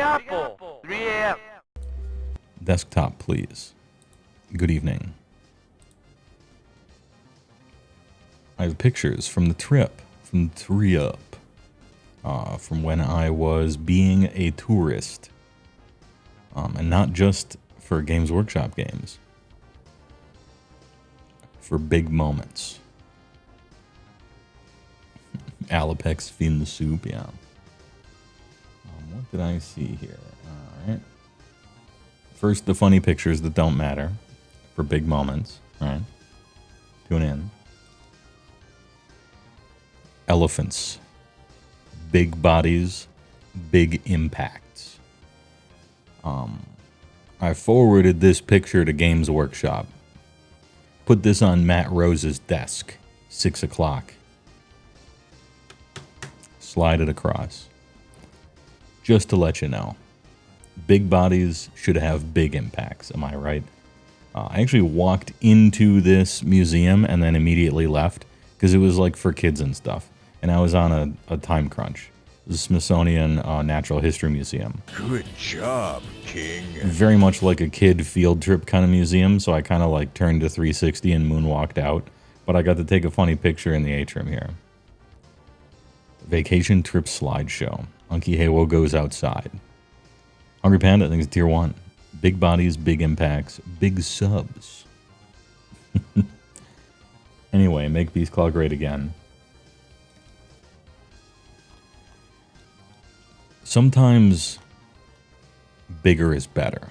Apple, 3 a.m. Desktop, please. Good evening. I have pictures from the trip, from when I was being a tourist. And not just for Games Workshop games. For big moments. Alapex feeding the soup, yeah. What did I see here? Alright. First, the funny pictures that don't matter. For big moments, right? Tune in. Elephants. Big bodies, big impacts. I forwarded this picture to Games Workshop. Put this on Matt Rose's desk. 6 o'clock. Slide it across. Just to let you know. Big bodies should have big impacts, am I right? I actually walked into this museum and then immediately left because it was like for kids and stuff. And I was on a time crunch. The Smithsonian Natural History Museum. Good job, King. Very much like a kid field trip kind of museum, so I kind of like turned to 360 and moonwalked out. But I got to take a funny picture in the atrium here. Vacation trip slideshow. Unky Heywoah goes outside. Hungry Panda, I think it's tier 1. Big bodies, big impacts, big subs. Anyway, make Beast Claw great again. Sometimes bigger is better.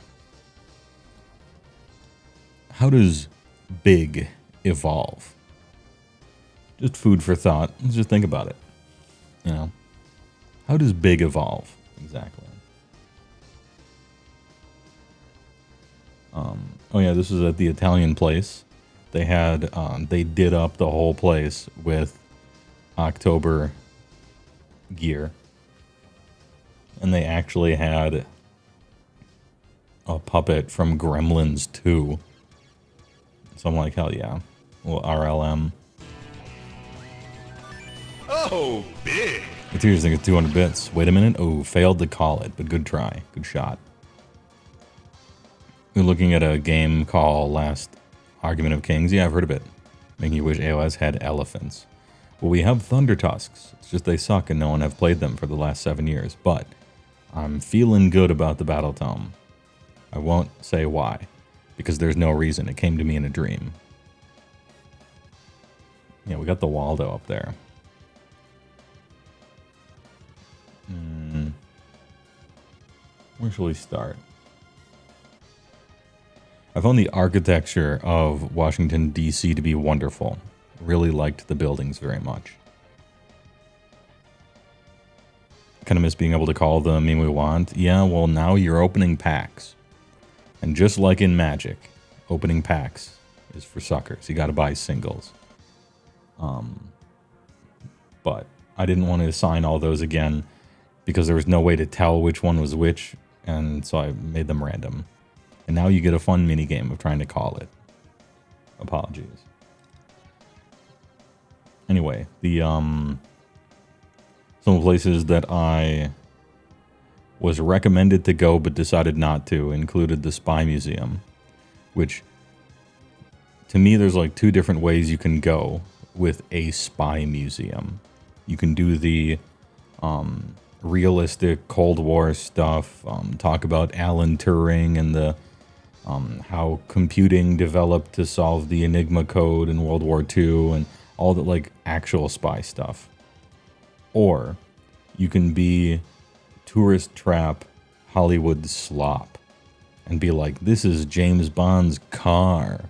How does big evolve? Just food for thought. Let's just think about it. You know, how does big evolve exactly? Oh yeah, this was at the Italian place. They had they did up the whole place with October gear. And they actually had a puppet from Gremlins 2. So I'm like, hell yeah. Well, RLM. Oh, big. Materials think it's 200 bits. Wait a minute. Oh, failed to call it, but good try. Good shot. We're looking at a game called Last Argument of Kings. Yeah, I've heard of it. Making you wish AOS had elephants. Well, we have Thunder Tusks. It's just they suck and no one have played them for the last 7 years. But I'm feeling good about the Battle Tome. I won't say why, because there's no reason. It came to me in a dream. Yeah, we got the Waldo up there. Where shall we start? I found the architecture of Washington, D.C. to be wonderful. Really liked the buildings very much. Kind of miss being able to call the meme we want. Yeah, well, now you're opening packs. And just like in Magic, opening packs is for suckers. You got to buy singles. But I didn't want to assign all those again because there was no way to tell which one was which, and so I made them random. And now you get a fun mini game of trying to call it. Apologies. Anyway, the some places that I was recommended to go but decided not to included the Spy Museum, which to me there's like 2 different ways you can go with a spy museum. You can do the realistic Cold War stuff, talk about Alan Turing and the how computing developed to solve the Enigma code in World War II and all the like actual spy stuff. Or you can be tourist trap Hollywood slop and be like, this is James Bond's car.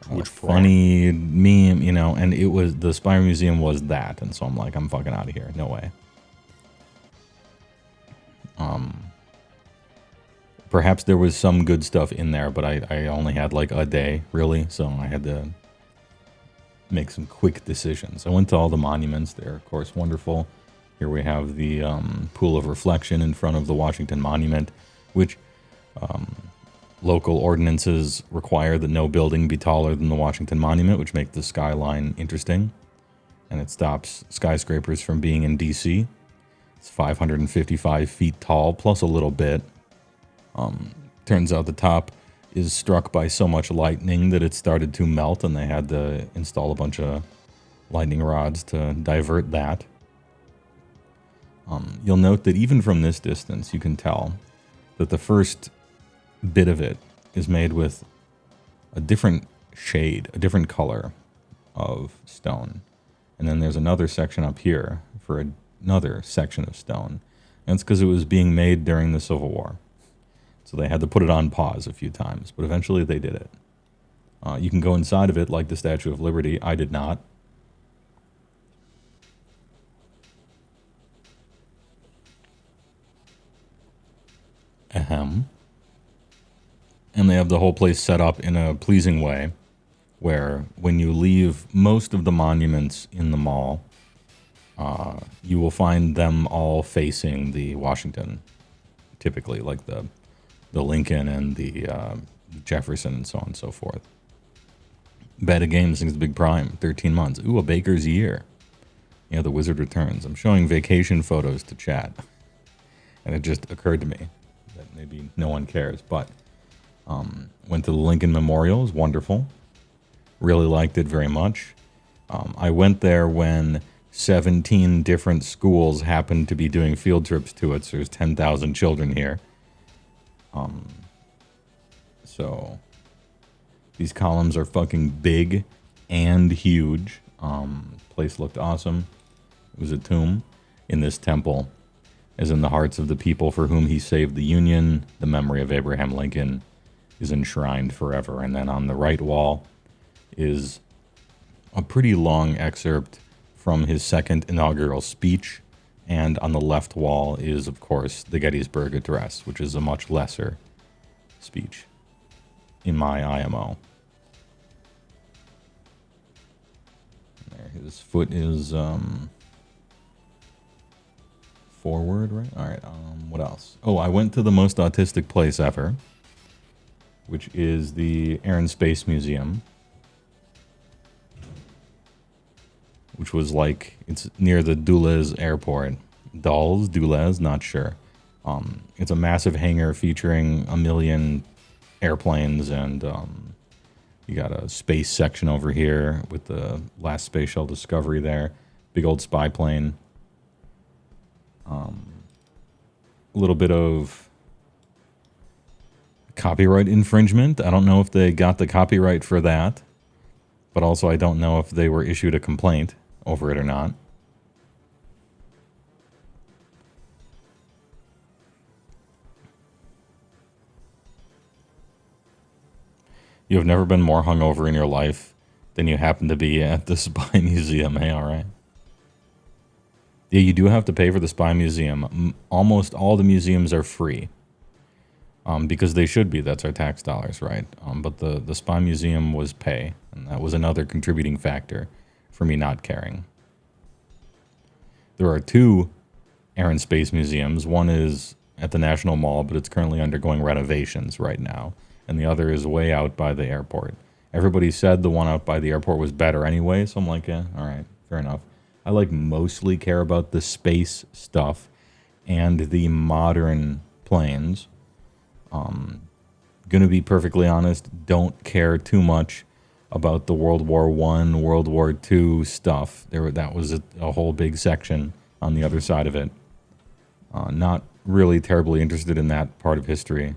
Which funny meme, you know, and it was, the Spy Museum was that, and so I'm like, I'm fucking out of here. No way. Perhaps there was some good stuff in there, but I only had like a day, really, so I had to make some quick decisions. I went to all the monuments. They're, of course, wonderful. Here we have the pool of reflection in front of the Washington Monument, which local ordinances require that no building be taller than the Washington Monument, which makes the skyline interesting. And it stops skyscrapers from being in D.C. It's 555 feet tall, plus a little bit. Turns out the top is struck by so much lightning that it started to melt, and they had to install a bunch of lightning rods to divert that. You'll note that even from this distance, you can tell that the first bit of it is made with a different shade, a different color of stone. And then there's another section up here for another section of stone. And it's because it was being made during the Civil War. So they had to put it on pause a few times, but eventually they did it. You can go inside of it like the Statue of Liberty. I did not. Ahem. And they have the whole place set up in a pleasing way where when you leave most of the monuments in the mall, you will find them all facing the Washington, typically, like the Lincoln and the Jefferson and so on and so forth. Beta Games thinks the big prime, 13 months. Ooh, a baker's year. Yeah, the wizard returns. I'm showing vacation photos to chat. And it just occurred to me that maybe no one cares, but went to the Lincoln Memorial. It was wonderful. Really liked it very much. I went there when 17 different schools happened to be doing field trips to it, so there's 10,000 children here. So these columns are fucking big and huge. Place looked awesome. It was a tomb. In this temple, as in the hearts of the people for whom he saved the Union, the memory of Abraham Lincoln is enshrined forever. And then on the right wall is a pretty long excerpt from his second inaugural speech. And on the left wall is, of course, the Gettysburg Address, which is a much lesser speech in my IMO. There, his foot is forward, right? All right, what else? Oh, I went to the most autistic place ever, which is the Air and Space Museum, which was like, it's near the Dulles Airport. Dulles, not sure. It's a massive hangar featuring a million airplanes, and you got a space section over here with the last space shuttle Discovery there. Big old spy plane. A little bit of copyright infringement. I don't know if they got the copyright for that, but also I don't know if they were issued a complaint over it or not. You have never been more hungover in your life than you happen to be at the Spy Museum. Hey, all right. Yeah, you do have to pay for the Spy Museum. Almost all the museums are free. Because they should be. That's our tax dollars, right? But the Spy Museum was pay. And that was another contributing factor for me not caring. There are two Air and Space Museums. One is at the National Mall, but it's currently undergoing renovations right now. And the other is way out by the airport. Everybody said the one out by the airport was better anyway, so I'm like, yeah, all right, fair enough. I mostly care about the space stuff and the modern planes. Gonna be perfectly honest, don't care too much about the World War I, World War II stuff. That was a whole big section on the other side of it. Not really terribly interested in that part of history.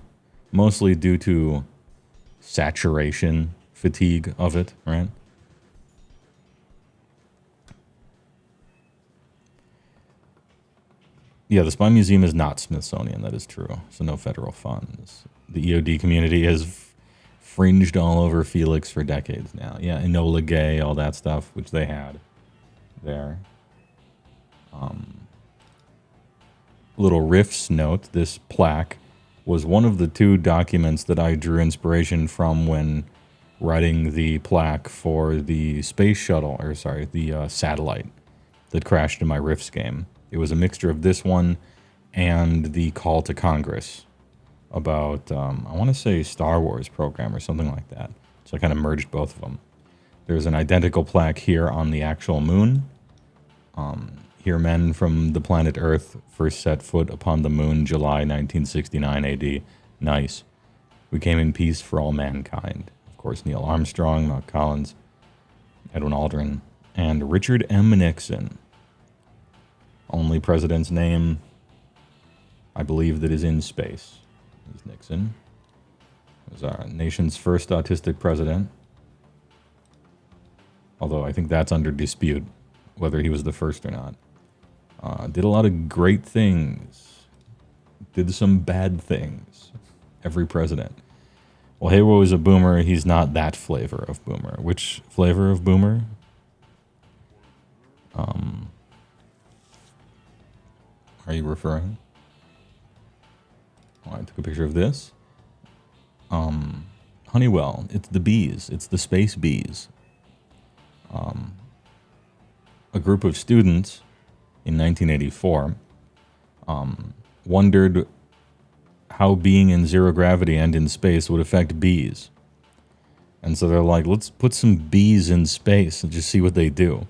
Mostly due to saturation fatigue of it, right? Yeah, the Spy Museum is not Smithsonian, that is true. So no federal funds. The EOD community has fringed all over Felix for decades now. Yeah, Enola Gay, all that stuff, which they had there. Little riffs note, this plaque was one of the two documents that I drew inspiration from when writing the plaque for the space shuttle, or sorry, the satellite that crashed in my Rifts game. It was a mixture of this one and the call to Congress about, I want to say Star Wars program or something like that. So I kind of merged both of them. There's an identical plaque here on the actual moon. Here men from the planet Earth first set foot upon the moon, July 1969 AD. Nice. We came in peace for all mankind. Of course, Neil Armstrong, Mark Collins, Edwin Aldrin, and Richard M. Nixon. Only president's name, I believe, that is in space is Nixon. He was our nation's first autistic president. Although I think that's under dispute, whether he was the first or not. Did a lot of great things. Did some bad things. Every president. Well, Heywoah is a boomer. He's not that flavor of boomer. Which flavor of boomer? Are you referring? Oh, I took a picture of this. Honeywell. It's the bees. It's the space bees. A group of students in 1984 wondered how being in zero gravity and in space would affect bees. And so they're like, let's put some bees in space and just see what they do.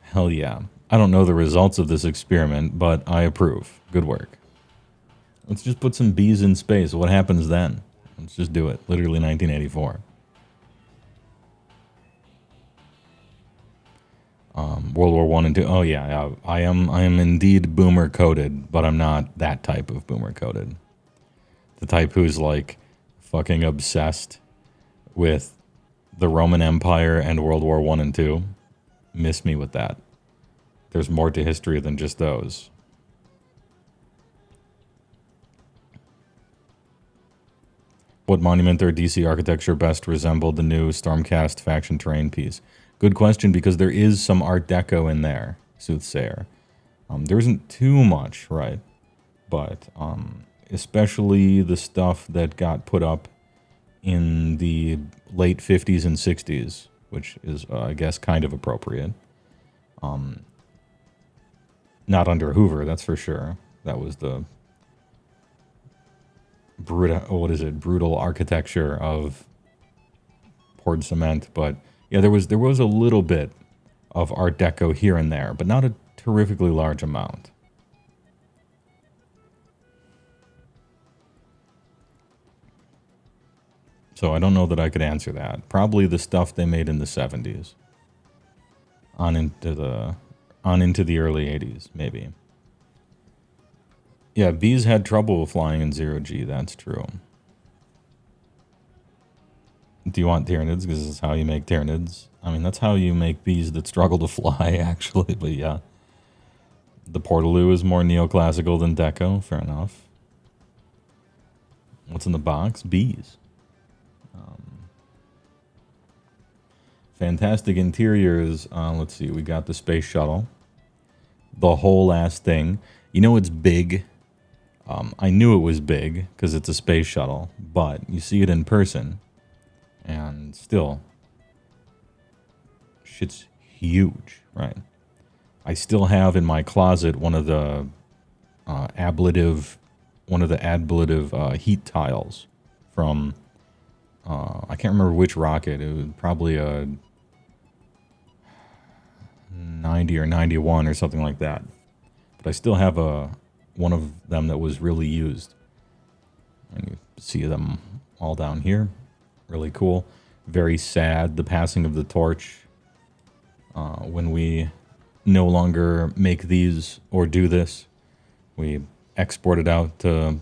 Hell yeah. I don't know the results of this experiment, but I approve. Good work. Let's just put some bees in space. What happens then? Let's just do it. Literally 1984. World War I and II. Oh yeah, I am indeed boomer coded, but I'm not that type of boomer coded. The type who's like fucking obsessed with the Roman Empire and World War I and II. Miss me with that. There's more to history than just those. What monument or DC architecture best resembled the new Stormcast faction terrain piece? Good question, because there is some Art Deco in there, Soothsayer. There isn't too much, right? But especially the stuff that got put up in the late 50s and 60s, which is, I guess, kind of appropriate. Not under Hoover, that's for sure. That was the brutal architecture of poured cement. But yeah, there was a little bit of Art Deco here and there, but not a terrifically large amount. So I don't know that I could answer that. Probably the stuff they made in the 70s. On into the early 80s, maybe. Yeah, bees had trouble flying in 0G, that's true. Do you want Tyranids? Because this is how you make Tyranids. I mean, that's how you make bees that struggle to fly, actually, but yeah. The Portaloo is more neoclassical than Deco, fair enough. What's in the box? Bees. Fantastic interiors. Let's see, we got the space shuttle. The whole ass thing. You know it's big. I knew it was big because it's a space shuttle, but you see it in person, and still, shit's huge, right? I still have in my closet one of the ablative heat tiles from I can't remember which rocket. It was probably a 90 or 91 or something like that. But I still have one of them that was really used. And you see them all down here. Really cool. Very sad, the passing of the torch. When we no longer make these or do this, we export it out to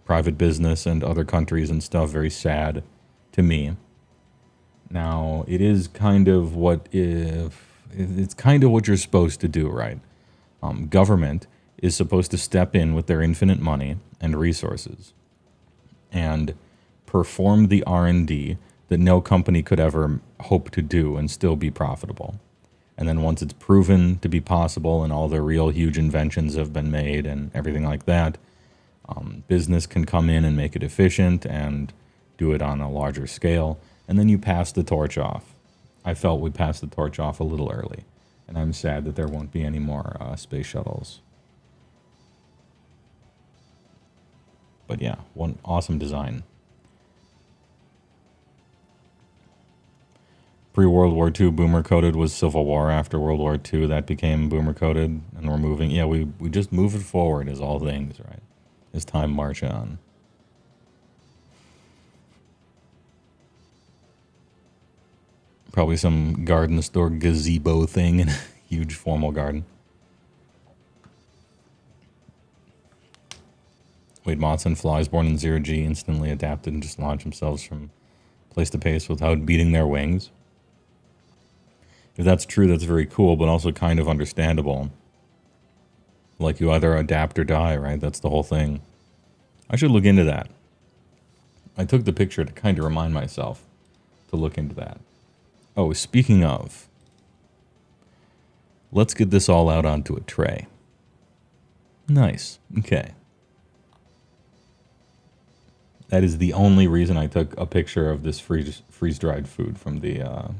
private business and other countries and stuff. Very sad to me. Now, it is kind of it's kind of what you're supposed to do, right? Government is supposed to step in with their infinite money and resources and perform the R&D that no company could ever hope to do and still be profitable. And then once it's proven to be possible and all the real huge inventions have been made and everything like that, business can come in and make it efficient and do it on a larger scale. And then you pass the torch off. I felt we passed the torch off a little early. And I'm sad that there won't be any more space shuttles. But yeah, one awesome design. Pre-World War II, boomer coded was Civil War. After World War II, that became boomer coded, and we're moving. Yeah, we just move it forward as all things, right? As time march on. Probably some garden store gazebo thing in a huge formal garden. Wade moths and flies born in zero G instantly adapted and just launch themselves from place to place without beating their wings. If that's true, that's very cool, but also kind of understandable. Like you either adapt or die, right? That's the whole thing. I should look into that. I took the picture to kind of remind myself to look into that. Oh, speaking of, let's get this all out onto a tray. Nice. Okay. That is the only reason I took a picture of this freeze-dried food from the,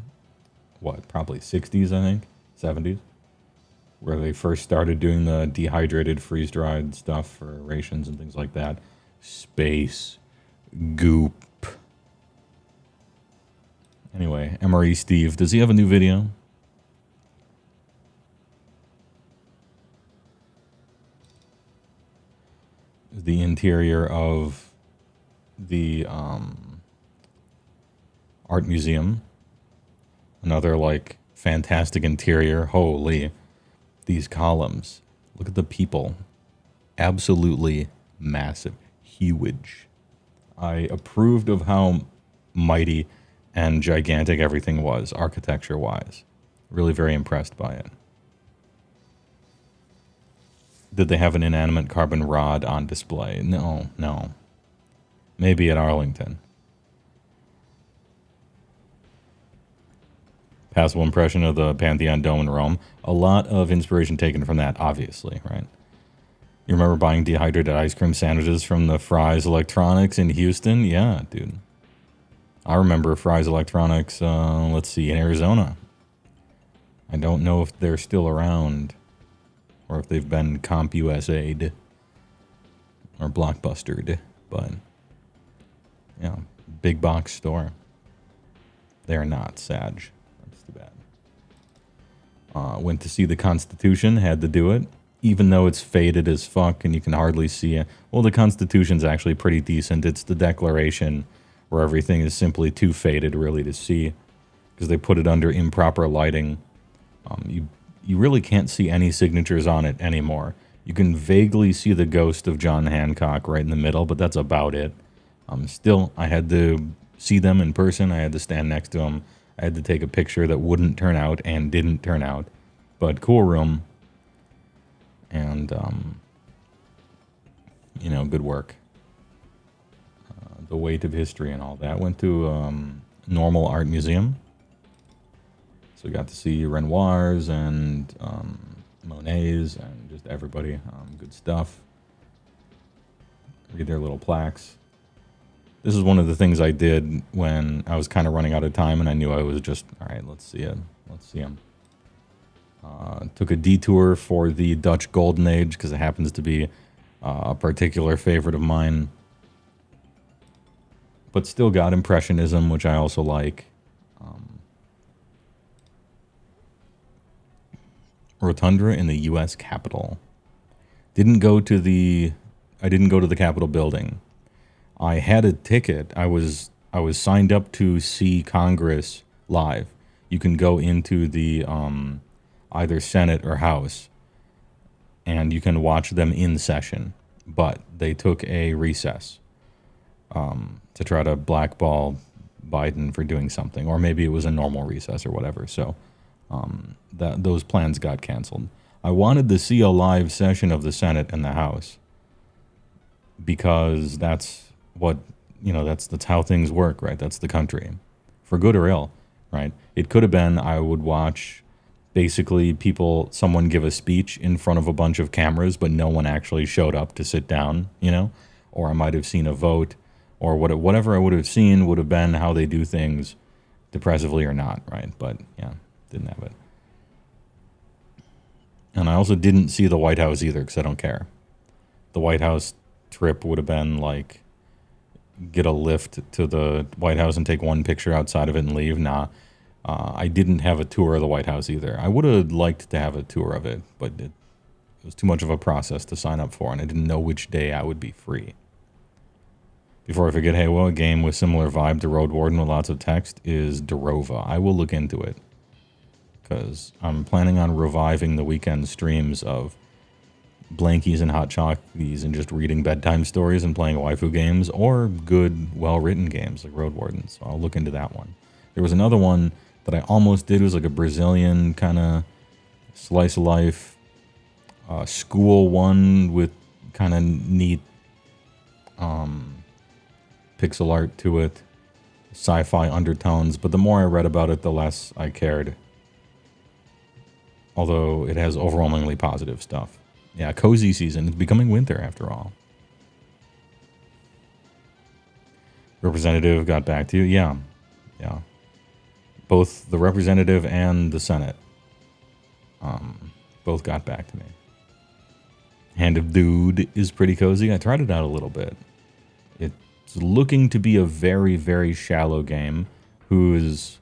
probably 60s, I think? 70s? Where they first started doing the dehydrated freeze-dried stuff for rations and things like that. Space. Goop. Anyway, MRE Steve, does he have a new video? The interior of the art museum. Another like fantastic interior. Holy, these columns. Look at the people. Absolutely massive. Huge. I approved of how mighty and gigantic everything was, architecture-wise. Really very impressed by it. Did they have an inanimate carbon rod on display? No. Maybe at Arlington. Passable impression of the Pantheon Dome in Rome. A lot of inspiration taken from that, obviously, right? You remember buying dehydrated ice cream sandwiches from the Fry's Electronics in Houston? Yeah, dude. I remember Fry's Electronics, in Arizona. I don't know if they're still around or if they've been CompUSA'd or Blockbuster'd, but yeah, big box store. They're not, Sag. That's too bad. Went to see the Constitution, had to do it, even though it's faded as fuck and you can hardly see it. Well, the Constitution's actually pretty decent. It's the Declaration where everything is simply too faded really to see because they put it under improper lighting. You really can't see any signatures on it anymore. You can vaguely see the ghost of John Hancock right in the middle, but that's about it. Still, I had to see them in person. I had to stand next to them. I had to take a picture that wouldn't turn out and didn't turn out. But cool room. And, good work. The weight of history and all that. Went to normal art museum. So we got to see Renoirs and Monets and just everybody. Good stuff. Read their little plaques. This is one of the things I did when I was kind of running out of time and I knew I was just, all right, let's see it. Let's see them. Took a detour for the Dutch Golden Age because it happens to be a particular favorite of mine. But still got Impressionism, which I also like. Rotunda in the U.S. Capitol. I didn't go to the Capitol building. I had a ticket. I was signed up to see Congress live. You can go into the either Senate or House, and you can watch them in session. But they took a recess to try to blackball Biden for doing something, or maybe it was a normal recess or whatever. So those plans got canceled. I wanted to see a live session of the Senate and the House because that's what, that's how things work, right? That's the country, for good or ill, right? It could have been I would watch basically someone give a speech in front of a bunch of cameras, but no one actually showed up to sit down, or I might have seen a vote, or whatever I would have seen would have been how they do things, depressively or not, right? But yeah, didn't have it. And I also didn't see the White House either because I don't care. The White House trip would have been like get a lift to the White House and take one picture outside of it and leave. Nah, I didn't have a tour of the White House either. I would have liked to have a tour of it, but it was too much of a process to sign up for, and I didn't know which day I would be free. Before I forget, Heywoah, a game with similar vibe to Road Warden with lots of text is Darova. I will look into it, because I'm planning on reviving the weekend streams of blankies and hot chockies and just reading bedtime stories and playing waifu games, or good, well-written games like Road Warden, so I'll look into that one. There was another one that I almost did. It was like a Brazilian kind of slice of life school one with kind of neat pixel art to it, sci-fi undertones, but the more I read about it, the less I cared. Although it has overwhelmingly positive stuff. Yeah, cozy season. It's becoming winter after all. Representative got back to you? Yeah. Both the representative and the Senate both got back to me. Hand of Dude is pretty cozy. I tried it out a little bit. It's looking to be a very, very shallow game whose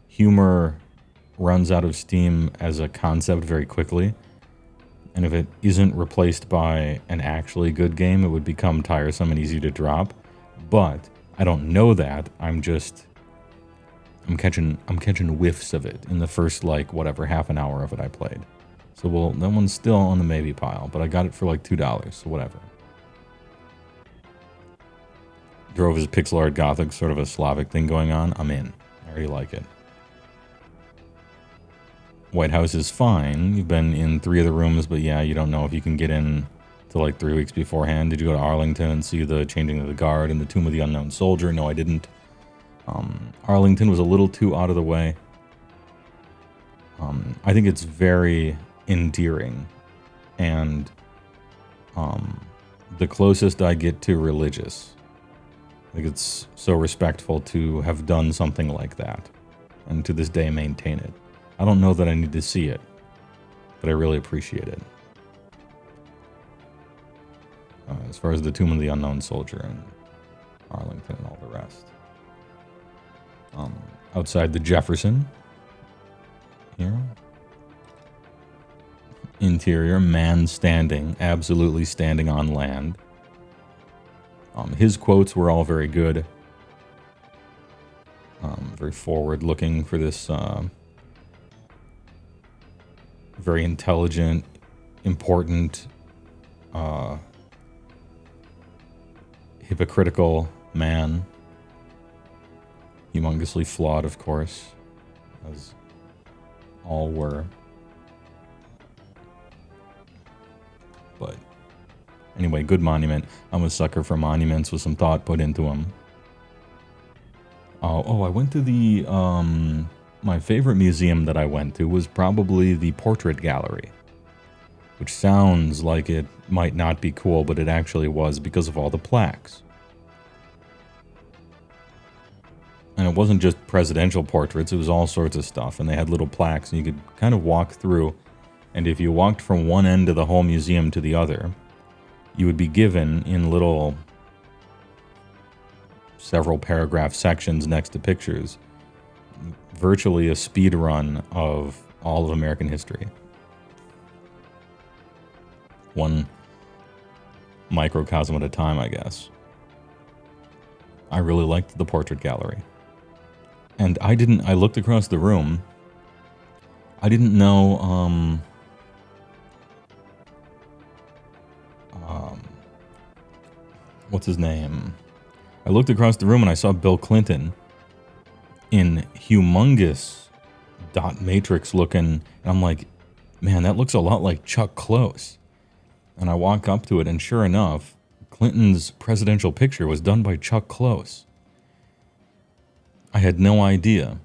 humor runs out of steam as a concept very quickly. And if it isn't replaced by an actually good game, it would become tiresome and easy to drop. But I don't know that. I'm catching whiffs of it in the first, like, whatever, half an hour of it I played. So that one's still on the maybe pile, but I got it for like $2, so whatever. Drove his pixel art gothic, sort of a Slavic thing going on. I'm in. I already like it. White House is fine. You've been in 3 of the rooms, but yeah, you don't know if you can get in till like 3 weeks beforehand. Did you go to Arlington and see the changing of the guard and the Tomb of the Unknown Soldier? No, I didn't. Arlington was a little too out of the way. I think it's very endearing, and the closest I get to religious. I think it's so respectful to have done something like that, and to this day maintain it. I don't know that I need to see it, but I really appreciate it. As far as the Tomb of the Unknown Soldier and Arlington and all the rest. Outside the Jefferson here. Interior, man standing, absolutely standing on land. His quotes were all very good. Very forward-looking for this very intelligent, important, hypocritical man. Humongously flawed, of course, as all were. But anyway, good monument. I'm a sucker for monuments with some thought put into them. I went to the, my favorite museum that I went to was probably the Portrait Gallery, which sounds like it might not be cool, but it actually was because of all the plaques. And it wasn't just presidential portraits, it was all sorts of stuff, and they had little plaques, and you could kind of walk through, and if you walked from one end of the whole museum to the other, you would be given in little several paragraph sections next to pictures, virtually a speed run of all of American history. One microcosm at a time, I guess. I really liked the Portrait Gallery. And I looked across the room. I didn't know, what's his name? I looked across the room and I saw Bill Clinton in humongous dot matrix looking, and I'm like, man, that looks a lot like Chuck Close. And I walk up to it, and sure enough, Clinton's presidential picture was done by Chuck Close. I had no idea.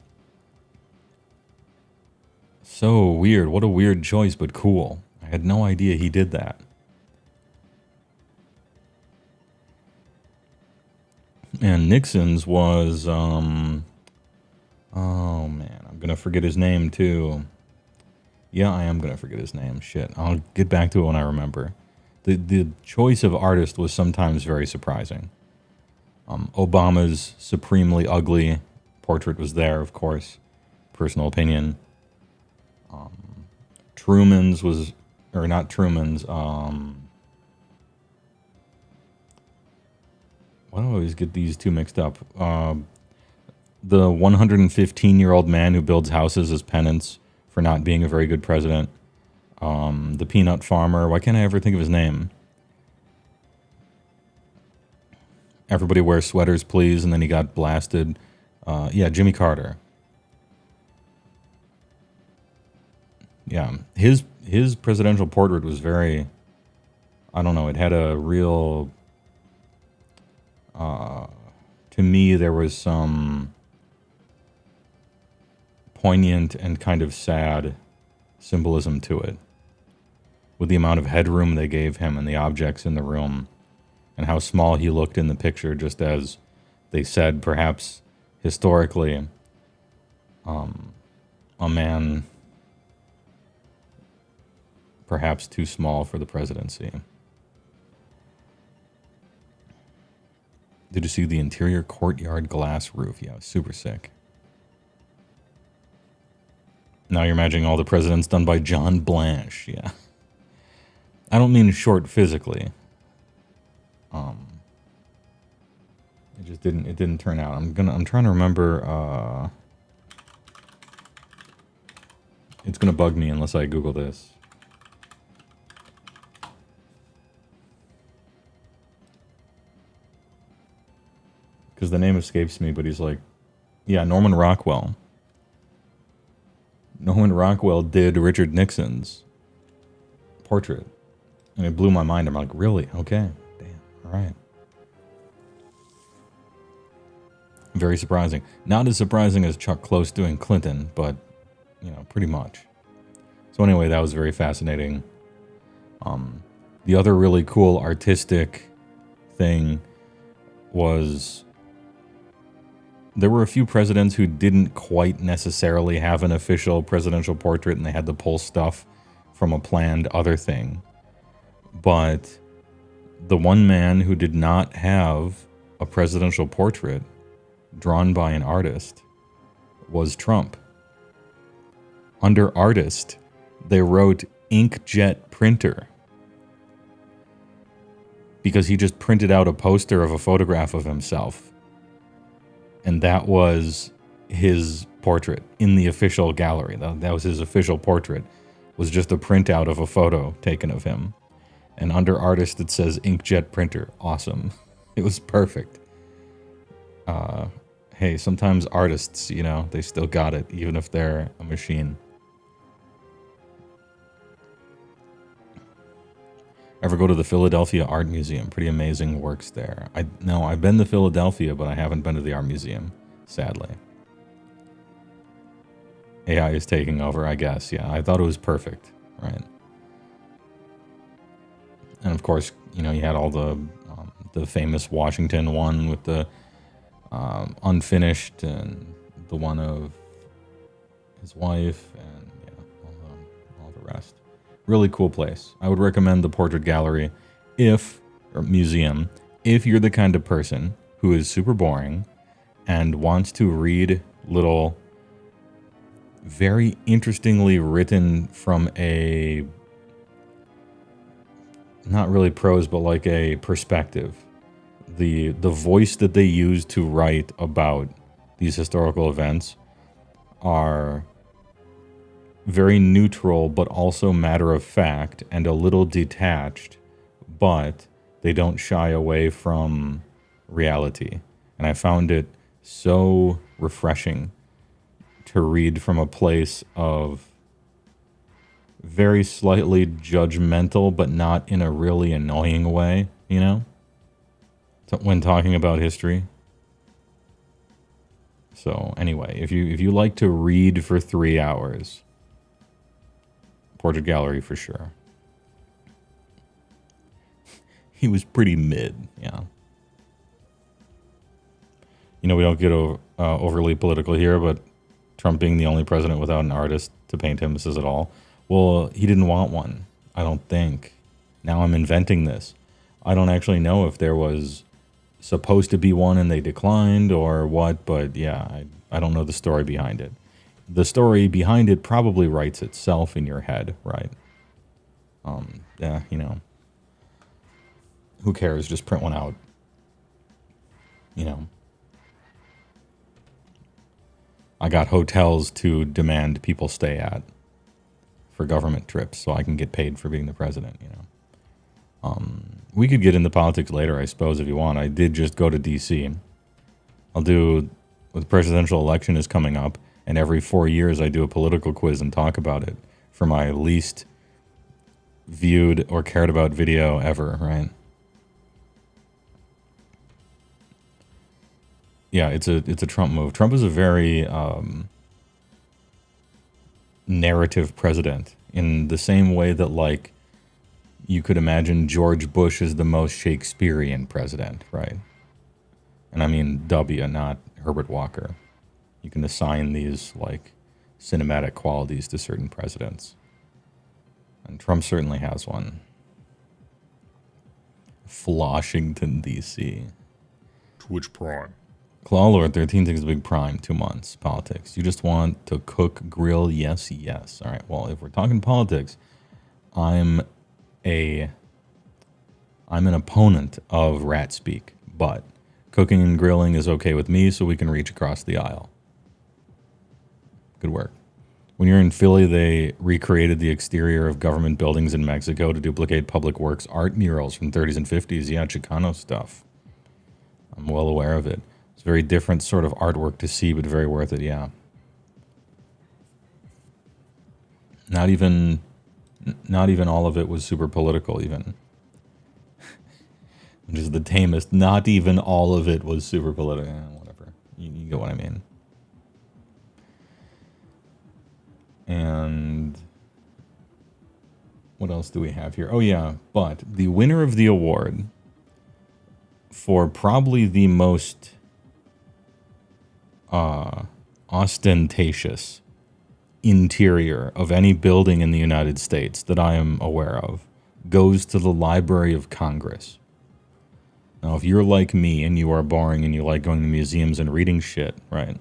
So weird. What a weird choice, but cool. I had no idea he did that. And Nixon's was, oh man, I'm gonna forget his name too. Yeah, I am gonna forget his name. Shit, I'll get back to it when I remember. The choice of artist was sometimes very surprising. Obama's supremely ugly portrait was there, of course. personal opinion. Truman's was, or not Truman's, why do I always get these two mixed up? The 115-year-old man who builds houses as penance for not being a very good president. The peanut farmer, why can't I ever think of his name? Everybody wear sweaters, please, and then he got blasted. Yeah, Jimmy Carter. Yeah, his presidential portrait was very, I don't know, it had a real, to me, there was some poignant and kind of sad symbolism to it, with the amount of headroom they gave him and the objects in the room, and how small he looked in the picture, just as they said, perhaps historically, a man perhaps too small for the presidency. Did you see the interior courtyard glass roof? Yeah, it was super sick. Now you're imagining all the presidents done by John Blanche. Yeah. I don't mean short physically. It didn't turn out. I'm trying to remember, it's gonna bug me unless I Google this. Because the name escapes me, but he's like, yeah, Norman Rockwell. Norman Rockwell did Richard Nixon's portrait. And it blew my mind. I'm like, really? Okay. Damn. All right. Very surprising. Not as surprising as Chuck Close doing Clinton, but, you know, pretty much. So anyway, that was very fascinating. The other really cool artistic thing was there were a few presidents who didn't quite necessarily have an official presidential portrait, and they had to pull stuff from a planned other thing. But the one man who did not have a presidential portrait drawn by an artist was Trump. Under artist, they wrote inkjet printer, because he just printed out a poster of a photograph of himself. And that was his portrait in the official gallery. That was his official portrait, was just a printout of a photo taken of him. And under artist, it says inkjet printer. Awesome. It was perfect. Hey, sometimes artists, you know, they still got it, even if they're a machine. Ever go to the Philadelphia Art Museum? Pretty amazing works there. I've been to Philadelphia, but I haven't been to the art museum, sadly. AI is taking over, I guess. Yeah, I thought it was perfect, right? And of course, you know, you had all the famous Washington one with the unfinished, and the one of his wife, and yeah, all the rest. Really cool place. I would recommend the Portrait Gallery or museum if you're the kind of person who is super boring and wants to read little very interestingly written from a, not really prose, but like a perspective. The voice that they use to write about these historical events are very neutral, but also matter of fact and a little detached, but they don't shy away from reality. And I found it so refreshing to read from a place of very slightly judgmental, but not in a really annoying way, you know, when talking about history. So anyway, if you like to read for 3 hours, Portrait Gallery for sure. He was pretty mid, yeah. You know, we don't get overly political here, but Trump being the only president without an artist to paint him says it all. Well, he didn't want one, I don't think. Now I'm inventing this. I don't actually know if there was supposed to be one and they declined or what, but yeah, I don't know the story behind it. the story behind it probably writes itself in your head, right? Yeah, you know, who cares? Just print one out, you know. I got hotels to demand people stay at for government trips so I can get paid for being the president, you know. We could get into politics later, I suppose, if you want. I did just go to D.C. The presidential election is coming up, and every 4 years I do a political quiz and talk about it for my least viewed or cared about video ever, right? Yeah, it's a Trump move. Trump is a very narrative president in the same way that, like, you could imagine George Bush is the most Shakespearean president, right? And I mean W, not Herbert Walker. You can assign these, like, cinematic qualities to certain presidents. And Trump certainly has one. Washington, D.C. Twitch Prime. Clawlord 13 takes a big prime, 2 months. Politics. You just want to cook, grill, yes, yes. All right, well, if we're talking politics, I'm an opponent of rat speak, but cooking and grilling is okay with me so we can reach across the aisle. Good work. When you're in Philly, they recreated the exterior of government buildings in Mexico to duplicate public works art murals from 30s and 50s. Yeah, Chicano stuff. I'm well aware of it. It's a very different sort of artwork to see, but very worth it, yeah. Not even all of it was super political, even. Which is the tamest. Not even all of it was super political. Whatever. You get what I mean. And what else do we have here? Oh, yeah. But the winner of the award for probably the most ostentatious interior of any building in the United States that I am aware of goes to the Library of Congress. Now, if you're like me and you are boring and you like going to museums and reading shit, right,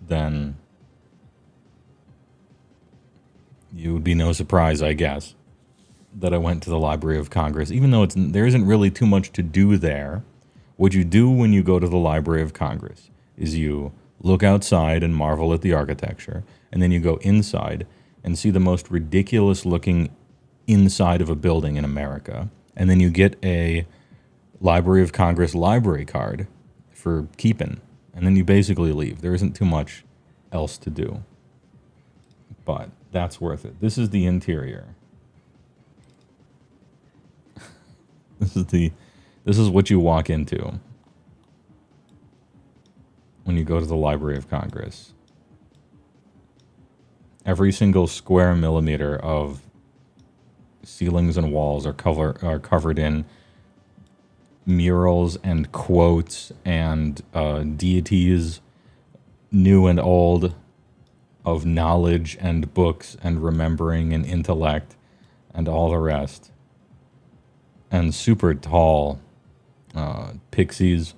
then you would be no surprise, I guess, that I went to the Library of Congress. Even though there isn't really too much to do there, what you do when you go to the Library of Congress is you look outside and marvel at the architecture, and then you go inside and see the most ridiculous-looking inside of a building in America, and then you get a Library of Congress library card for keeping, and then you basically leave. There isn't too much else to do, but that's worth it. This is the interior. This is what you walk into when you go to the Library of Congress. Every single square millimeter of ceilings and walls are covered in murals and quotes and deities, new and old, of knowledge and books and remembering and intellect and all the rest. And super tall pixies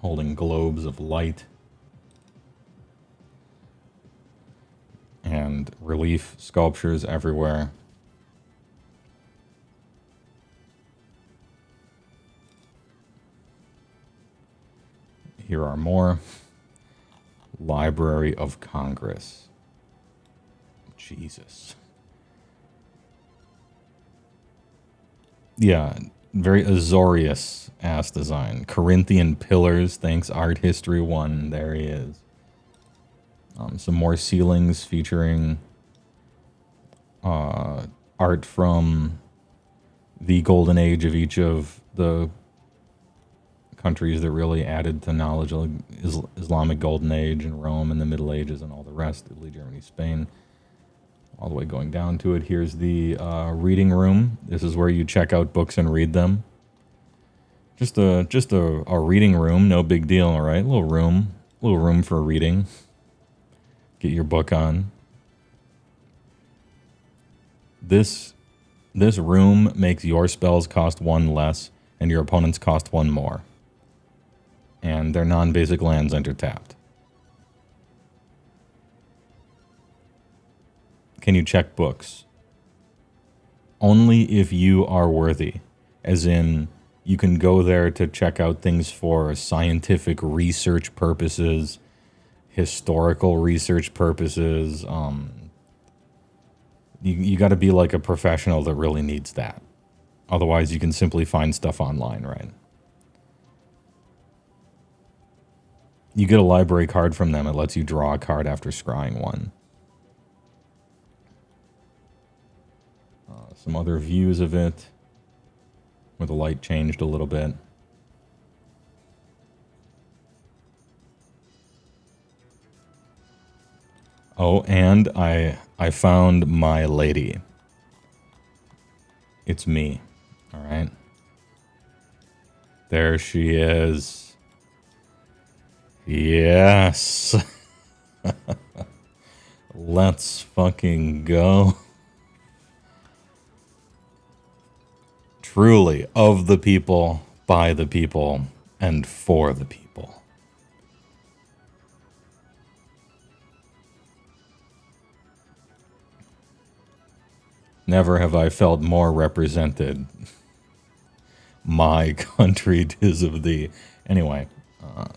holding globes of light and relief sculptures everywhere. Here are more. Library of Congress. Jesus. Yeah, very Azorius ass design. Corinthian pillars, thanks Art History 1. There he is. Some more ceilings featuring art from the golden age of each of the countries that really added to knowledge, like Islamic Golden Age and Rome and the Middle Ages and all the rest, Italy, Germany, Spain, all the way going down to it. Here's the reading room. This is where you check out books and read them. Just a reading room, no big deal, all right? Little room for reading. Get your book on. This room makes your spells cost 1 less and your opponent's cost 1 more. And their non-basic lands enter tapped. can you check books? Only if you are worthy. As in, you can go there to check out things for scientific research purposes, historical research purposes. You got to be like a professional that really needs that. Otherwise, you can simply find stuff online, right? You get a library card from them. It lets you draw a card after scrying one. Some other views of it, where the light changed a little bit. Oh, and I found my lady. It's me. All right. There she is. Yes. Let's fucking go. Truly of the people, by the people, and for the people. Never have I felt more represented. My country 'tis of thee. Anyway,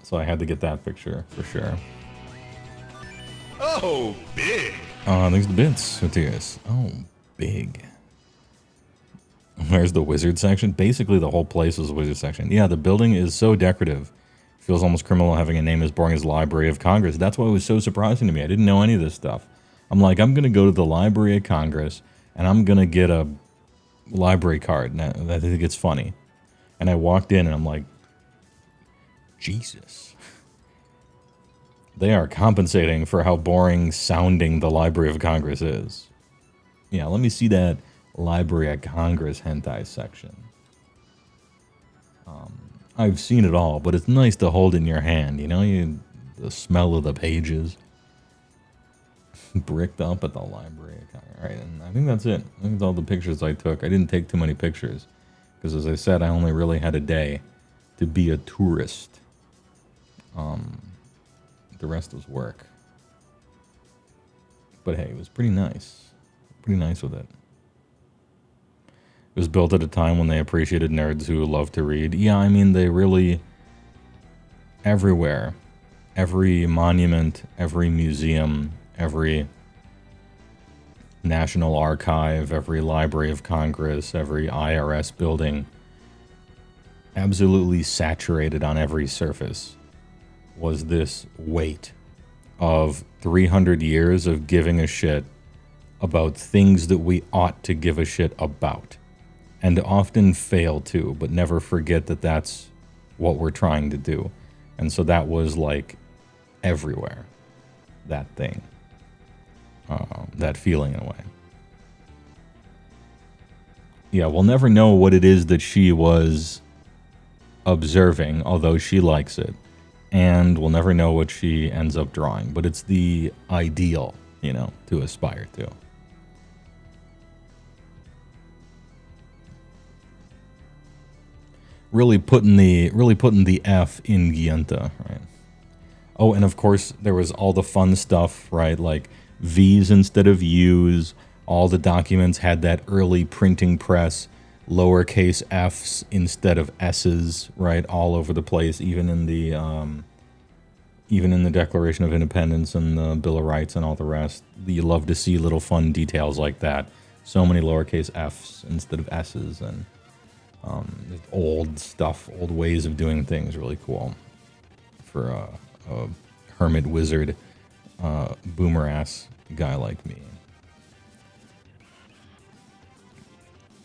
so I had to get that picture for sure. Oh, big. There's the bits with tears. Oh, big. Where's the wizard section? Basically, the whole place is a wizard section. Yeah, the building is so decorative. Feels almost criminal having a name as boring as Library of Congress. That's why it was so surprising to me. I didn't know any of this stuff. I'm like, I'm going to go to the Library of Congress, and I'm going to get a library card. And I think it's funny. And I walked in, and I'm like, Jesus. They are compensating for how boring sounding the Library of Congress is. Yeah, let me see that Library of Congress hentai section. I've seen it all, but it's nice to hold it in your hand, you know, the smell of the pages. Bricked up at the Library of Congress. All right, and I think that's it. I think that's all the pictures I took. I didn't take too many pictures, because as I said, I only really had a day to be a tourist. The rest was work. But hey, it was pretty nice. Pretty nice with it. It was built at a time when they appreciated nerds who love to read. Yeah, I mean, they really... Everywhere. Every monument, every museum, every National Archive, every Library of Congress, every IRS building, absolutely saturated on every surface, was this weight of 300 years of giving a shit about things that we ought to give a shit about. And often fail to, but never forget that that's what we're trying to do. And so that was like everywhere. That thing. That feeling in a way. Yeah, we'll never know what it is that she was observing, although she likes it. And we'll never know what she ends up drawing. But it's the ideal, you know, to aspire to. Really putting the F in Gienta, right? Oh, and of course there was all the fun stuff, right? Like V's instead of U's. All the documents had that early printing press, lowercase f's instead of s's, right? All over the place, even in the Declaration of Independence and the Bill of Rights and all the rest. You love to see little fun details like that. So many lowercase f's instead of s's, and old stuff, old ways of doing things. Really cool for a hermit wizard, boomer ass guy like me.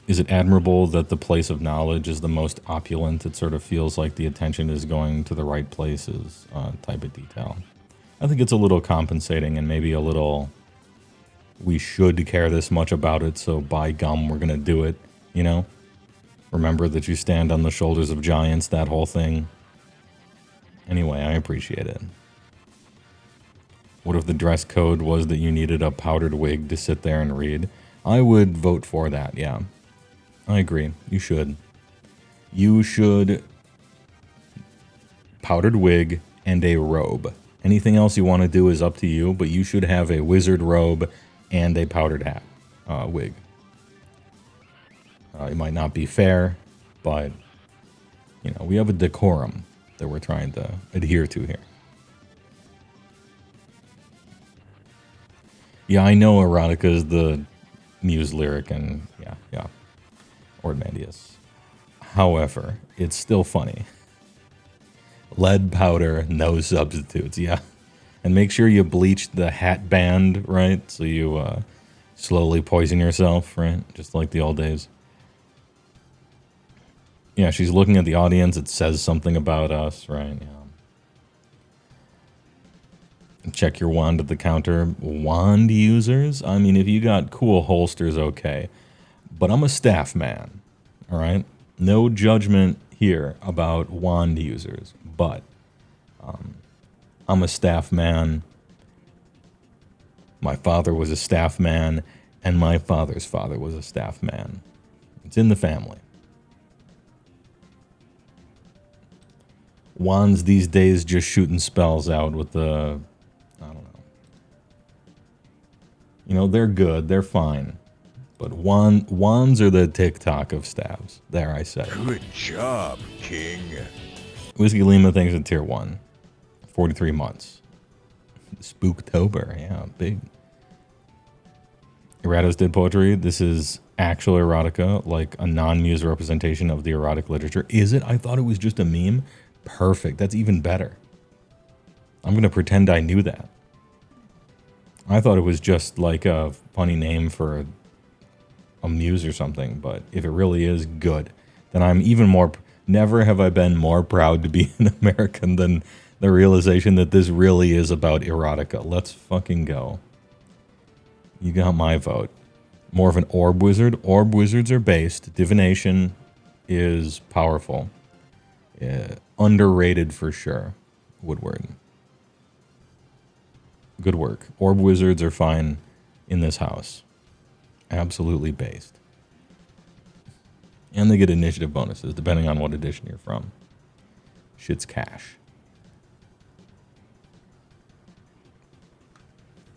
Is it admirable that the place of knowledge is the most opulent? It sort of feels like the attention is going to the right places, type of detail. I think it's a little compensating and maybe a little, we should care this much about it, so by gum, we're going to do it, you know? Remember that you stand on the shoulders of giants, that whole thing. Anyway, I appreciate it. What if the dress code was that you needed a powdered wig to sit there and read? I would vote for that, yeah. I agree. You should. You should. Powdered wig and a robe. Anything else you want to do is up to you, but you should have a wizard robe and a powdered hat, wig. It might not be fair, but, you know, we have a decorum that we're trying to adhere to here. Yeah, I know erotica is the Muse lyric, and yeah, Ozymandias. However, it's still funny. Lead powder, no substitutes, yeah. And make sure you bleach the hat band, right? So you slowly poison yourself, right? Just like the old days. Yeah, she's looking at the audience. It says something about us, right? Yeah. Check your wand at the counter. Wand users? I mean, if you got cool holsters, okay. But I'm a staff man, all right? No judgment here about wand users, but I'm a staff man. My father was a staff man, and my father's father was a staff man. It's in the family. Wands these days just shooting spells out with the, I don't know. You know, they're good, they're fine. But wands are the TikTok of staves. There, I said it. Good job, King. Whiskey Lima thinks in tier 1. 43 months. Spooktober, yeah, big. Erratos did poetry. This is actual erotica, like a non-muse representation of the erotic literature. Is it? I thought it was just a meme. Perfect. That's even better. I'm going to pretend I knew that. I thought it was just like a funny name for a muse or something, but if it really is good, then I'm even more... Never have I been more proud to be an American than the realization that this really is about erotica. Let's fucking go. You got my vote. More of an orb wizard. Orb wizards are based. Divination is powerful. Underrated for sure. Woodward. Good work. Orb wizards are fine in this house. Absolutely based. And they get initiative bonuses depending on what edition you're from. Shit's cash.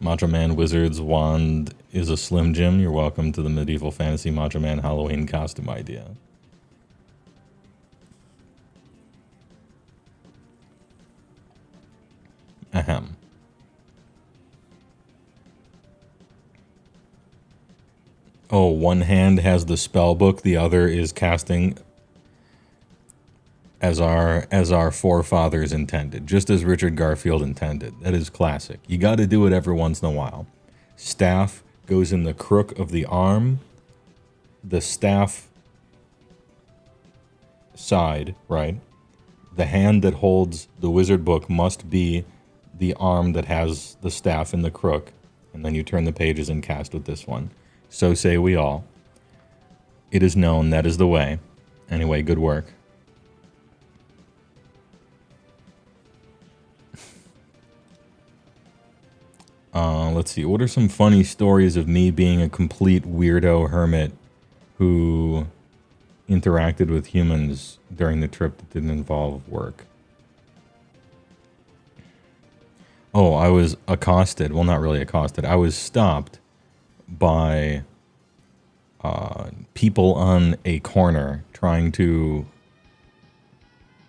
Macho Man Wizard's wand is a Slim Jim. You're welcome to the medieval fantasy Macho Man Halloween costume idea. Ahem. Oh, one hand has the spell book, the other is casting as our forefathers intended, just as Richard Garfield intended. That is classic. You got to do it every once in a while. Staff goes in the crook of the arm. The staff side, right? The hand that holds the wizard book must be the arm that has the staff in the crook. And then you turn the pages and cast with this one. So say we all. It is known that is the way. Anyway, good work. Let's see. What are some funny stories of me being a complete weirdo hermit who interacted with humans during the trip that didn't involve work? Oh, I was accosted. Well, not really accosted. I was stopped by people on a corner trying to